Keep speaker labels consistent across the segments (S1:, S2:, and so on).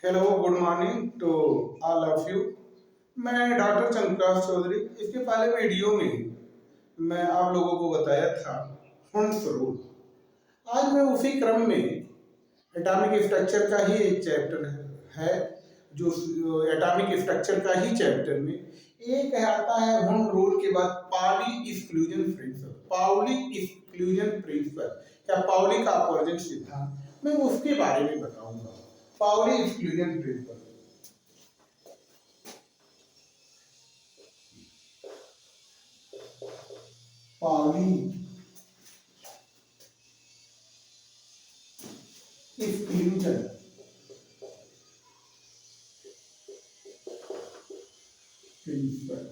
S1: Hello good morning to all of you. मैं doctor Chandrakant Chaudhary. इसके पहले वीडियो में मैं आप लोगों को बताया था हुंस रूल। आज मैं उसी क्रम में एटॉमिक स्ट्रक्चर का ही एक चैप्टर है जो एटॉमिक स्ट्रक्चर का ही चैप्टर में एक आता है हुन रूल के बाद Pauli exclusion principle. Pauli exclusion principle या पाउली का अपवर्जन सिद्धांत, मैं उसके बारे में बताऊंगा। Pauli exclusion principle. Pauli exclusion principle.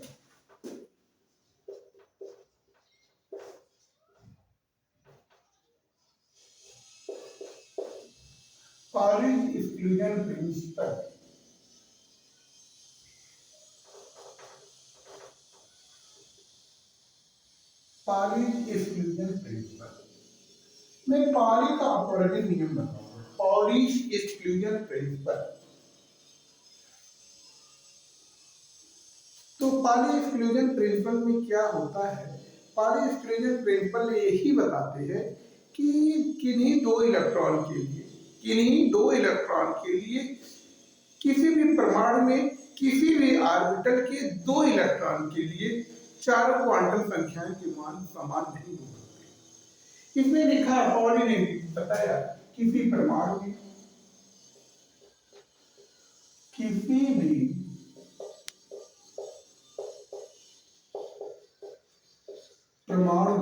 S1: Pauli exclusion principle Pauli exclusion principle मैं पाउली का अपवर्जन नियम बताऊंगा। Pauli exclusion principle. तो पाउली एक्सक्लूजन प्रिंसिपल में क्या होता है? पाउली एक्सक्लूजन प्रिंसिपल यही बताते हैं कि किन्हीं दो इलेक्ट्रॉन के लिए किसी भी परमाणु में किसी भी ऑर्बिटल के दो इलेक्ट्रॉन के लिए चारों क्वांटम संख्याएं के मान समान नहीं हो सकते। इसमें लिखा है, पाउली ने बताया, किसी परमाणु में किसी भी परमाणु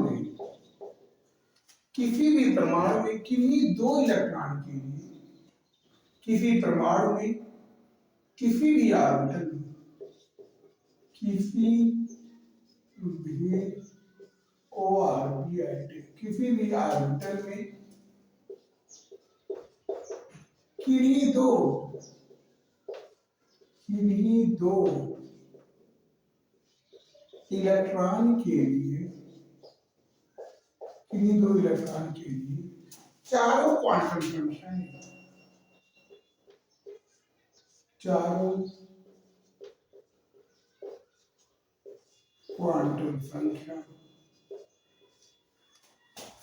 S1: में किन्हीं दो इलेक्ट्रॉन के लिए किसी परमाणु में किसी भी ऑर्बिटल में किसी भी ऑर्बिटल में किन्हीं दो इलेक्ट्रॉन के लिए चारों क्वांटम संख्याएं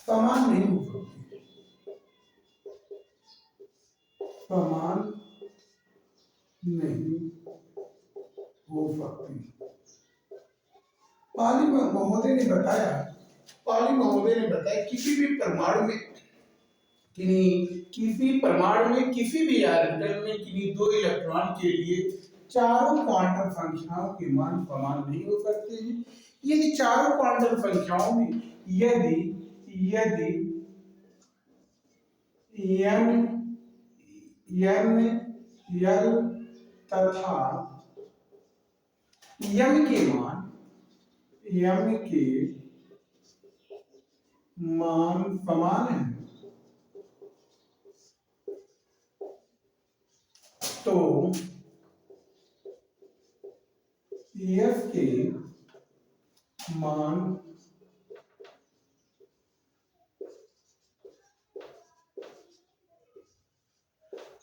S1: समान नहीं हो सकती। समान नहीं हो सकती। पाली महोदय ने बताया किसी परमाणु में किसी भी ऑर्बिटल में किन्हीं दो इलेक्ट्रॉन के लिए चारों क्वांटम संख्याओं के मान समान नहीं हो सकते हैं। यदि चारों क्वांटम संख्याओं में यदि n l तथा m के मान समान है तो f के मान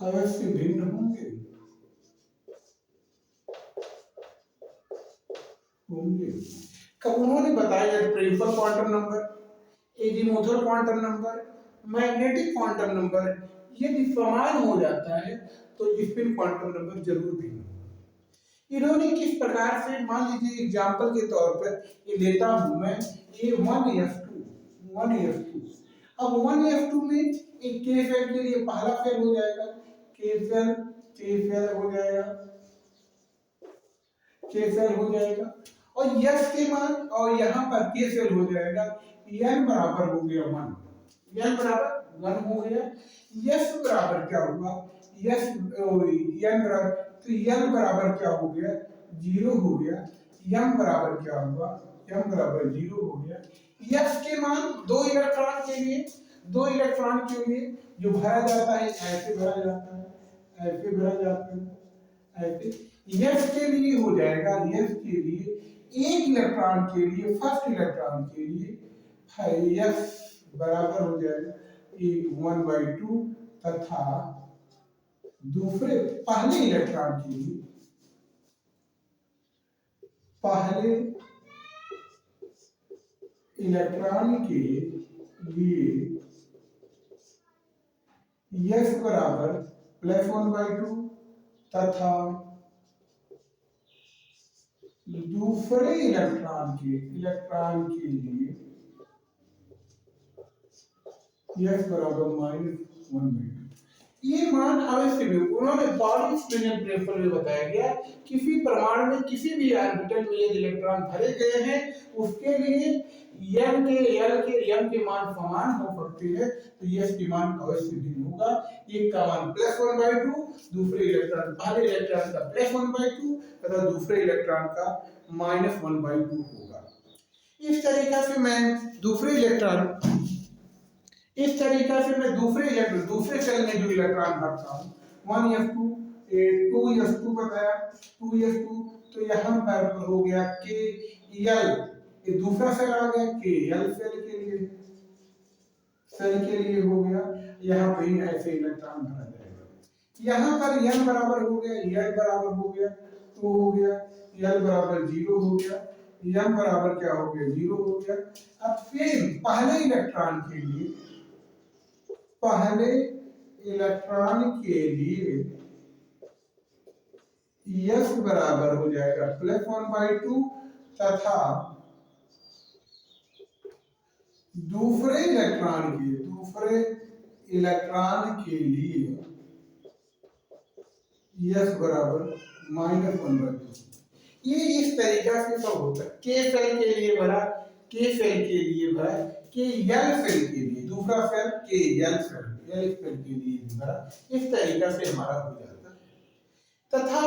S1: अवश्य भिन्न होंगे। कब उन्होंने बताया principal quantum number, azimuthal quantum number, magnetic quantum number यदि समान हो जाता है तो स्पिन क्वांटम नंबर जरूर भिन्न होगा। इन्होंने किस प्रकार से, मान लीजिए एग्जांपल के तौर पर ये लेता हूं मैं, ये 1s2। अब 1s2 में एक k सेल के लिए पहला सेल हो जाएगा k सेल हो जाएगा और यस के मान, और यहाँ पर k सेल हो जाएगा, n बराबर हो गया 1 हो गया। यस बराबर क्या हुआ? n बराबर क्या हो गया? 0 हो गया। m बराबर क्या हुआ? m बराबर 0 हो गया। यस के मान दो इलेक्ट्रॉन के लिए जो भरा जाता है ऐसे भरा जाता है ऐसे। यस के लिए हो जाएगा, एक इलेक्ट्रॉन के लिए, फर्स्ट इलेक्ट्रॉन के लिए यस बराबर हो जाएगा 1/2 तथा दूसरे पहले इलेक्ट्रॉन के लिए, पहले इलेक्ट्रॉन के लिए यस बराबर +1/2 तथा दूसरे इलेक्ट्रॉन के लिए यस बराबर -1/2। ये मान अवश्य भी उन्होंने बॉडी स्पिन प्रिंसिपल में बताया गया, किसी परमाणु में किसी भी ऑर्बिटल में यदि इलेक्ट्रॉन भरे गए हैं उसके लिए m के l के m के मान समान हो सकते हैं, तो यस की मान अवश्य भिन्न होगा। एक का मान +1/2, दूसरे इलेक्ट्रॉन पहले इलेक्ट्रॉन का +1/2 तथा दूसरे इलेक्ट्रॉन का -1/2 होगा। इस तरीका से मैं दूसरे सेल में जो इलेक्ट्रॉन भरता हूँ 1s2 2s2 बताया 2s2, तो यहाँ पर हो गया KL, ये दूसरा सेल आ गया KL सेल के लिए हो गया, यहाँ पे ऐसे इलेक्ट्रॉन भरा जाएगा। यहाँ पर n बराबर हो गया, l बराबर हो गया 2 हो गया, l बराबर 0 हो गया, m बराबर क्या हो गया 0 हो गया। अब फिर पहले इलेक्ट्रॉन के लिए यस बराबर हो जाएगा +1/2 तथा दूसरे इलेक्ट्रॉन के लिए यस बराबर -1/2। ये इस तरीका से सब होता है। के सेल के लिए भरा, के एल सेल के लिए दूसरा सेल के एल सेल के लिए भरा, इस तरीका से हमारा हो जाता है। तथा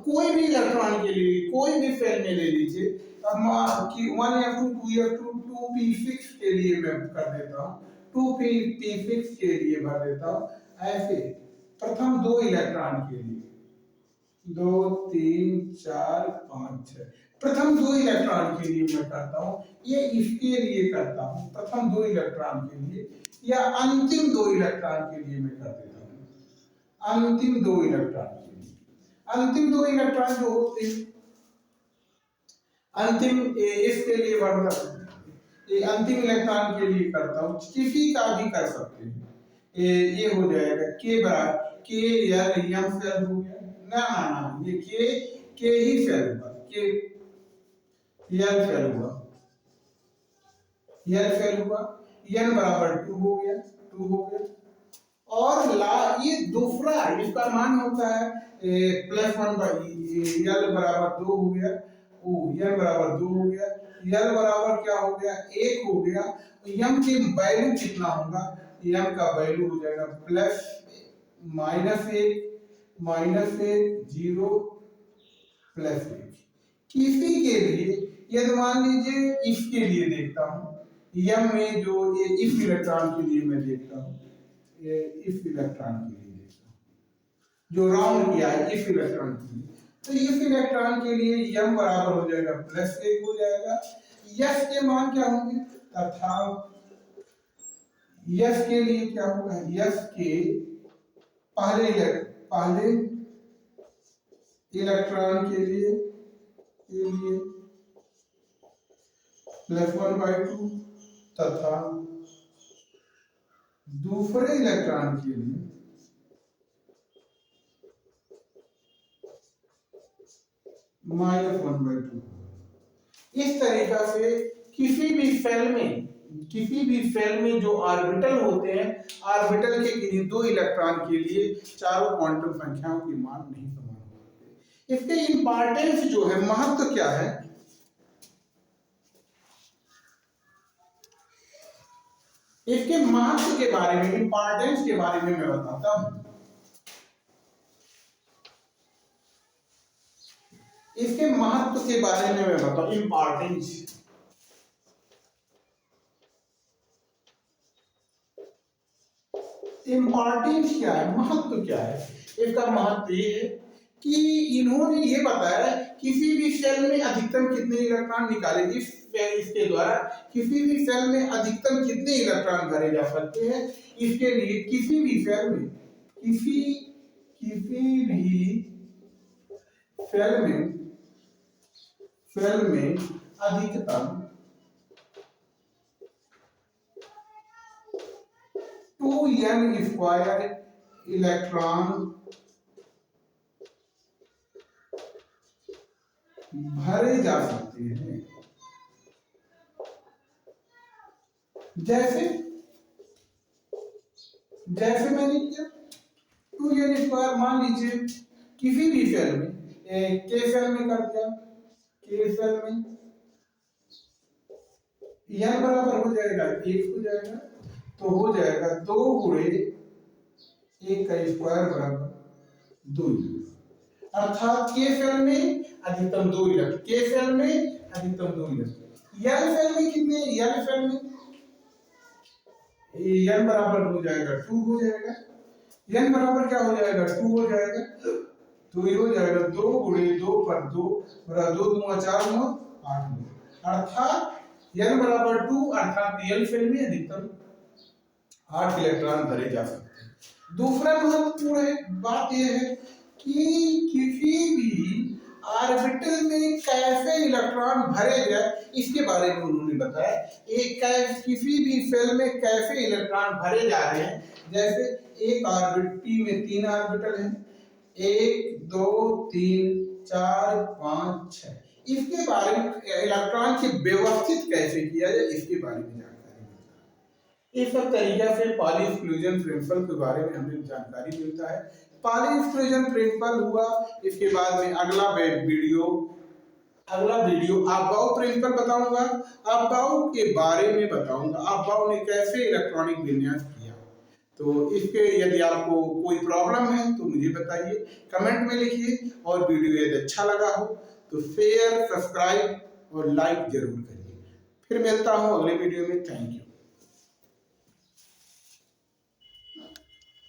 S1: कोई भी इलेक्ट्रॉन के लिए कोई भी सेल में ले लीजिए, अब कि 1s2 2s2 2p6 के लिए मैं कर देता हूँ, 2p6 के लिए भर देता हूँ। ऐसे प्रथम दो इलेक्ट्रॉन के लिए 2 3 4 5 6 प्रथम दो इलेक्ट्रॉन के लिए मैं करता हूँ, ये इसके लिए करता हूँ प्रथम दो इलेक्ट्रॉन के लिए, या अंतिम दो इलेक्ट्रॉन के लिए मैं कर देता हूँ। अंतिम दो इलेक्ट्रॉन जो होते हैं, अंतिम इसके लिए ये अंतिम इलेक्ट्रॉन के लिए करता हूँ, किसी का भी कर सकते हैं। ये हो जाएगा के बराबर के एल एम सेल हो गया, ना ये के ही सेल होगा, के एल सेल हुआ, एन बराबर 2 हो गया। और ये दूसरा इसका मान होता है +1/, एल बराबर 2 हो गया, एन बराबर 2 हो गया, एल बराबर क्या हो गया 1 हो गया। एम की वैल्यू कितना होगा, एम का वैल्यू हो जाएगा -1 0 +1। किसी के लिए यदि मान लीजिए इसके लिए देखता हूँ, एम में जो ये इस इलेक्ट्रॉन के लिए मैं देखता हूँ, ये इस इलेक्ट्रॉन के लिए देखता हूँ जो राउंड किया है इस इलेक्ट्रॉन के लिए, तो इस इलेक्ट्रॉन के लिए m बराबर हो जाएगा +1 हो जाएगा। यस के मान क्या होंगे, तथा यस के लिए क्या होगा, यस के पहले इलेक्ट्रॉन के लिए +1/2 तथा दूसरे इलेक्ट्रॉन के लिए -1/2। इस तरीका से किसी भी सेल में जो ऑर्बिटल होते हैं, ऑर्बिटल के किन्हीं दो इलेक्ट्रॉन के लिए चारों क्वांटम संख्याओं के मान नहीं समान होते। इसके इंपॉर्टेंस जो है, महत्व क्या है, इसके महत्व के बारे में, इंपॉर्टेंस के बारे में मैं बताता हूं। इसके महत्व के बारे में मैं बताऊं, इंपॉर्टेंस क्या है, महत्व क्या है। इसका महत्व ये है कि इन्होंने ये बताया किसी भी सेल में अधिकतम कितने इलेक्ट्रॉन निकाले, इसके द्वारा किसी भी सेल में अधिकतम कितने इलेक्ट्रॉन भरे जा सकते हैं। इसके लिए किसी भी सेल में किसी भी सेल में अधिकतम 2n² इलेक्ट्रॉन भरे जा सकते हैं। जैसे मैंने किया 2n², मान लीजिए किसी भी सेल में, के सेल में कर दिया, के सेल में n बराबर हो जाएगा 1 हो जाएगा, तो हो जाएगा 2 गुणे 1 का स्क्वायर बराबर 2। अर्थात के सेल में अधिकतम 2 इलेक्ट्रॉन, के सेल में अधिकतम 2 इलेक्ट्रॉन। एल सेल में कितने, एल सेल में n बराबर हो जाएगा 2 हो जाएगा, n बराबर क्या हो जाएगा 2 हो जाएगा, तो ये हो जाएगा 2 गुणे 2 पर 2 बराबर 2 दूना 4 गुना 8। अर्थात n बराबर 2, अर्थात एल सेल में अधिकतम 8 इलेक्ट्रॉन भरे जा सकते हैं। दूसरा महत्वपूर्ण बात यह है कि किसी भी ऑर्बिटल में कैसे इलेक्ट्रॉन भरे जाए, इसके बारे में उन्होंने बताया। किसी भी सेल में कैसे इलेक्ट्रॉन भरे जा रहे हैं। जैसे एक ऑर्बिट में 3 ऑर्बिटल हैं, 1 2 3 4 5 6, इसके बारे में इलेक्ट्रॉन की व्यवस्थित कैसे किया जाए, इसके बारे में जानकारी मिलता है। इस सब तरीके से पॉली एक्सक्लूजन प्रिंसिपल के बारे में हमें जानकारी मिलता है। पॉली एक्सक्लूजन प्रिंसिपल हुआ, इसके बाद में अगला वीडियो अफबाउ प्रिंसिपल बताऊंगा। अफबाउ के बारे में बताऊंगा, अफबाउ ने कैसे इलेक्ट्रॉनिक विन्यास किया। तो इसके यदि आपको कोई प्रॉब्लम है तो मुझे बताइए, कमेंट में लिखिए, और वीडियो यदि अच्छा लगा हो तो शेयर, सब्सक्राइब और लाइक जरूर करिए। फिर मिलता हूँ अगले वीडियो में। Thank you.